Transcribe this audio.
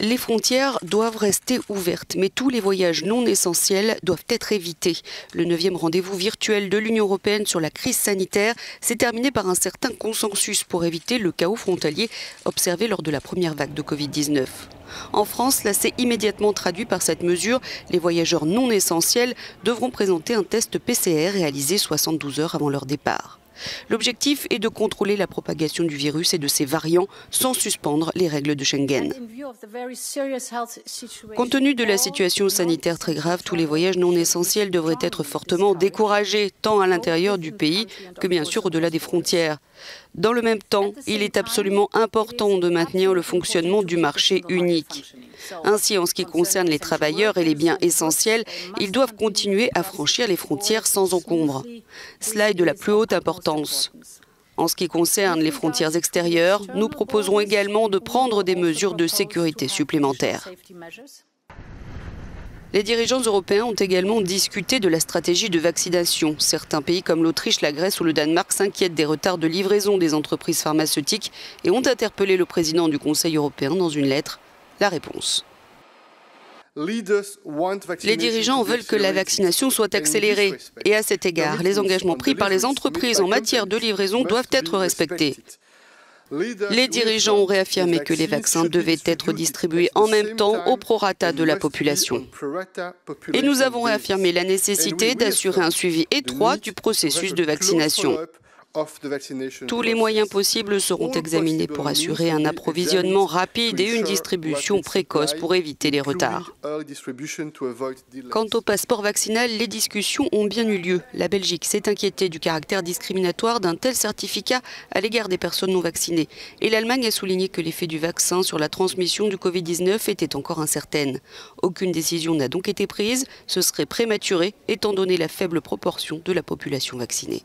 Les frontières doivent rester ouvertes, mais tous les voyages non essentiels doivent être évités. Le 9e rendez-vous virtuel de l'Union européenne sur la crise sanitaire s'est terminé par un certain consensus pour éviter le chaos frontalier observé lors de la première vague de Covid-19. En France, cela s'est immédiatement traduit par cette mesure. Les voyageurs non essentiels devront présenter un test PCR réalisé 72 heures avant leur départ. L'objectif est de contrôler la propagation du virus et de ses variants sans suspendre les règles de Schengen. Compte tenu de la situation sanitaire très grave, tous les voyages non essentiels devraient être fortement découragés, tant à l'intérieur du pays que bien sûr au-delà des frontières. Dans le même temps, il est absolument important de maintenir le fonctionnement du marché unique. Ainsi, en ce qui concerne les travailleurs et les biens essentiels, ils doivent continuer à franchir les frontières sans encombre. Cela est de la plus haute importance. En ce qui concerne les frontières extérieures, nous proposerons également de prendre des mesures de sécurité supplémentaires. Les dirigeants européens ont également discuté de la stratégie de vaccination. Certains pays comme l'Autriche, la Grèce ou le Danemark s'inquiètent des retards de livraison des entreprises pharmaceutiques et ont interpellé le président du Conseil européen dans une lettre. La réponse. Les dirigeants veulent que la vaccination soit accélérée et à cet égard, les engagements pris par les entreprises en matière de livraison doivent être respectés. Les dirigeants ont réaffirmé que les vaccins devaient être distribués en même temps au prorata de la population. Et nous avons réaffirmé la nécessité d'assurer un suivi étroit du processus de vaccination. Tous les moyens possibles seront examinés pour assurer un approvisionnement rapide et une distribution précoce pour éviter les retards. Quant au passeport vaccinal, les discussions ont bien eu lieu. La Belgique s'est inquiétée du caractère discriminatoire d'un tel certificat à l'égard des personnes non vaccinées. Et l'Allemagne a souligné que l'effet du vaccin sur la transmission du Covid-19 était encore incertaine. Aucune décision n'a donc été prise. Ce serait prématuré étant donné la faible proportion de la population vaccinée.